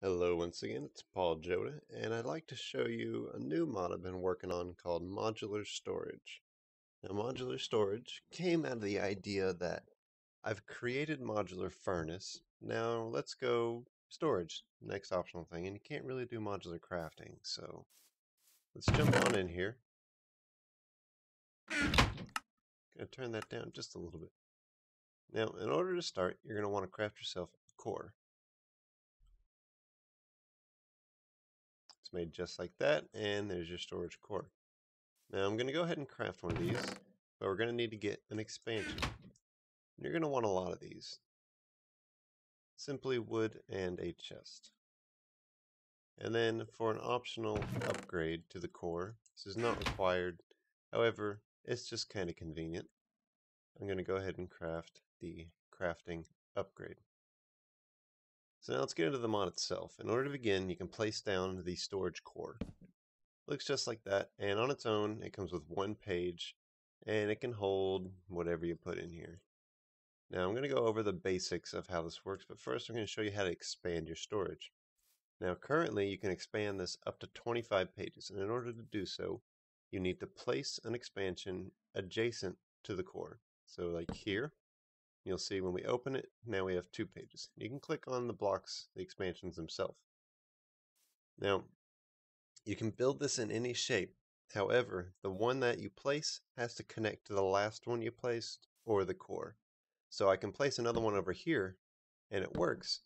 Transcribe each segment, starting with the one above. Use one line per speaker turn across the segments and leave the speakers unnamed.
Hello once again, it's pauljoda, and I'd like to show you a new mod I've been working on called Modular Storage. Now, Modular Storage came out of the idea that I've created modular furnace, now let's go storage, next optional thing, and you can't really do modular crafting, so let's jump on in here. Gonna turn that down just a little bit. Now, in order to start, you're going to want to craft yourself a core. It's made just like that, and there's your storage core. Now I'm going to go ahead and craft one of these, but we're going to need to get an expansion. You're going to want a lot of these. Simply wood and a chest. And then for an optional upgrade to the core, this is not required, however, it's just kind of convenient. I'm going to go ahead and craft the crafting upgrade. So now let's get into the mod itself. In order to begin, you can place down the storage core. Looks just like that, and on its own it comes with one page and it can hold whatever you put in here. Now I'm going to go over the basics of how this works, but first I'm going to show you how to expand your storage. Now currently you can expand this up to 25 pages, and in order to do so you need to place an expansion adjacent to the core. So like here, you'll see when we open it, now we have 2 pages. You can click on the blocks, the expansions themselves. Now you can build this in any shape. However, the one that you place has to connect to the last one you placed or the core. So I can place another one over here and it works.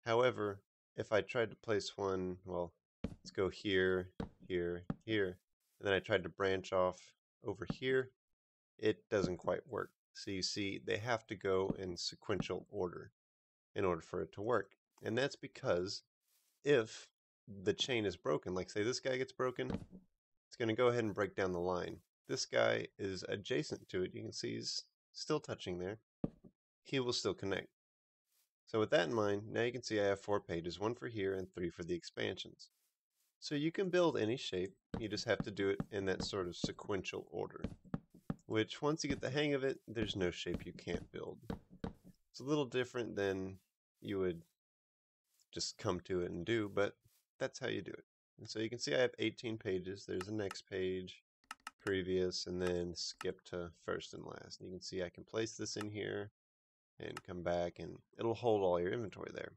However, if I tried to place one, well, let's go here, here, here, and then I tried to branch off over here, it doesn't quite work. So you see, they have to go in sequential order in order for it to work. And that's because if the chain is broken, like say this guy gets broken, it's going to go ahead and break down the line. This guy is adjacent to it. You can see he's still touching there. He will still connect. So with that in mind, now you can see I have 4 pages, 1 for here and 3 for the expansions. So you can build any shape, you just have to do it in that sort of sequential order, which once you get the hang of it, there's no shape you can't build. It's a little different than you would just come to it and do, but that's how you do it. And so you can see I have 18 pages. There's the next page, previous, and then skip to first and last. And you can see I can place this in here and come back, and it'll hold all your inventory there.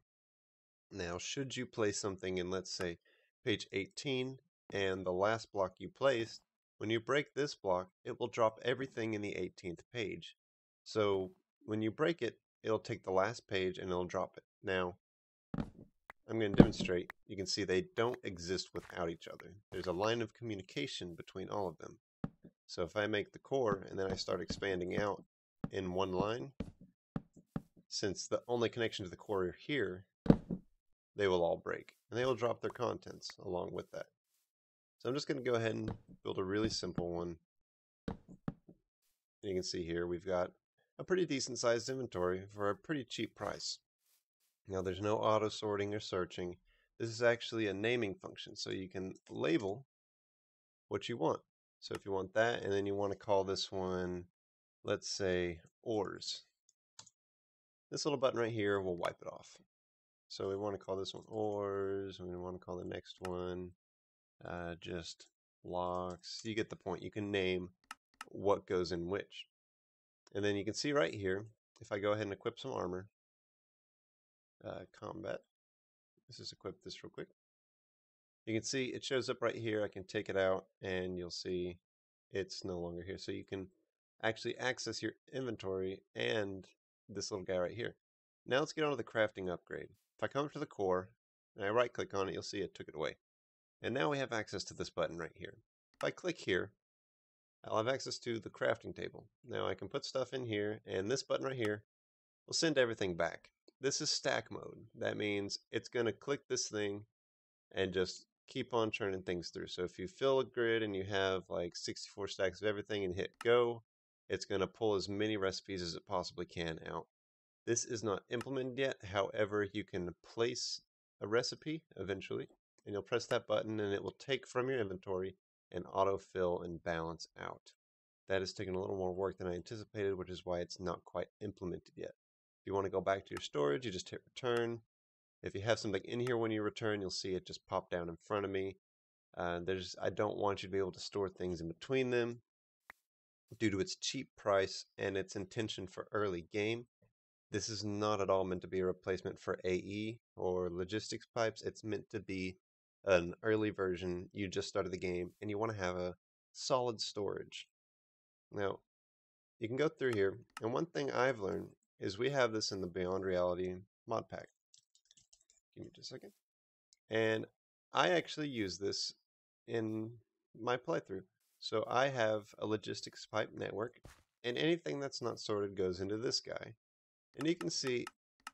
Now, should you place something in, let's say, page 18, and the last block you placed, when you break this block, it will drop everything in the 18th page. So when you break it, it'll take the last page and it'll drop it. Now, I'm going to demonstrate. You can see they don't exist without each other. There's a line of communication between all of them. So if I make the core and then I start expanding out in one line, since the only connection to the core are here, they will all break. And they will drop their contents along with that. So I'm just going to go ahead and build a really simple one. You can see here we've got a pretty decent sized inventory for a pretty cheap price. Now there's no auto sorting or searching. This is actually a naming function, so you can label what you want. So if you want that, and then you want to call this one, let's say, ores. This little button right here will wipe it off. So we want to call this one ores, and we want to call the next one just blocks. You get the point. You can name what goes in which. And then you can see right here, if I go ahead and equip some armor, combat. Let's just equip this real quick. You can see it shows up right here. I can take it out and you'll see it's no longer here. So you can actually access your inventory and this little guy right here. Now let's get on to the crafting upgrade. If I come to the core and I right click on it, you'll see it took it away. And now we have access to this button right here. If I click here, I'll have access to the crafting table. Now I can put stuff in here, and this button right here will send everything back. This is stack mode. That means it's going to click this thing and just keep on churning things through. So if you fill a grid and you have like 64 stacks of everything and hit go, it's going to pull as many recipes as it possibly can out. This is not implemented yet. However, you can place a recipe eventually, and you'll press that button and it will take from your inventory and autofill and balance out. That has taken a little more work than I anticipated, which is why it's not quite implemented yet. If you want to go back to your storage, you just hit return, If you have something in here when you return, you'll see it just pop down in front of me. I don't want you to be able to store things in between them due to its cheap price and its intention for early game. This is not at all meant to be a replacement for AE or logistics pipes. It's meant to be an early version. You just started the game and you want to have a solid storage. Now, you can go through here, and one thing I've learned is we have this in the Beyond Reality mod pack. Give me just a second. And I actually use this in my playthrough. So I have a logistics pipe network, and anything that's not sorted goes into this guy. And you can see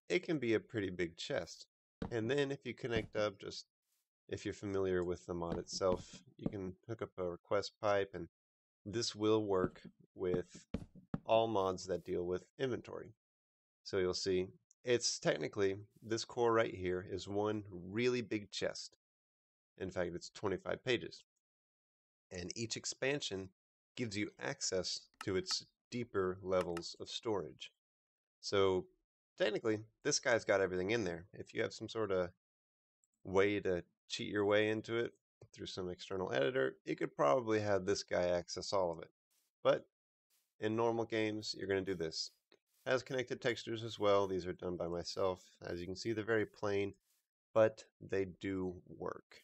it can be a pretty big chest. And then if you connect up, just if you're familiar with the mod itself, you can hook up a request pipe, and this will work with all mods that deal with inventory. So you'll see it's technically, this core right here is one really big chest. In fact, it's 25 pages. And each expansion gives you access to its deeper levels of storage. So technically, this guy's got everything in there. If you have some sort of way to cheat your way into it through some external editor, you could probably have this guy access all of it. But in normal games, you're going to do this. It has connected textures as well. These are done by myself. As you can see, they're very plain, but they do work.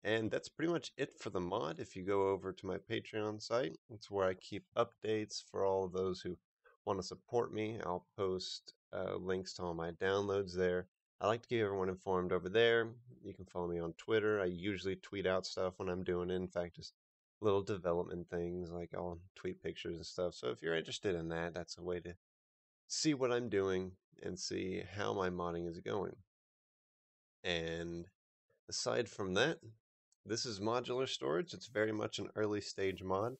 And that's pretty much it for the mod. If you go over to my Patreon site, it's where I keep updates for all of those who want to support me. I'll post links to all my downloads there. I like to keep everyone informed over there. You can follow me on Twitter. I usually tweet out stuff when I'm doing it. In fact, just little development things, like I'll tweet pictures and stuff. So if you're interested in that, that's a way to see what I'm doing and see how my modding is going. And aside from that, this is Modular Storage. It's very much an early stage mod.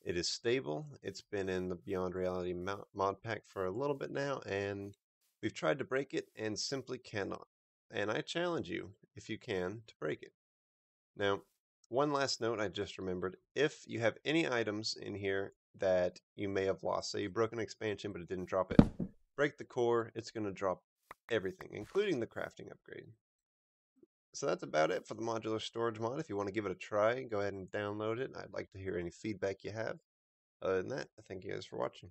It is stable. It's been in the Beyond Reality mod pack for a little bit now, and we've tried to break it and simply cannot. And I challenge you, if you can, to break it. Now, one last note I just remembered. If you have any items in here that you may have lost, say you broke an expansion but it didn't drop it, break the core, it's going to drop everything, including the crafting upgrade. So that's about it for the Modular Storage mod. If you want to give it a try, go ahead and download it. I'd like to hear any feedback you have. Other than that, I thank you guys for watching.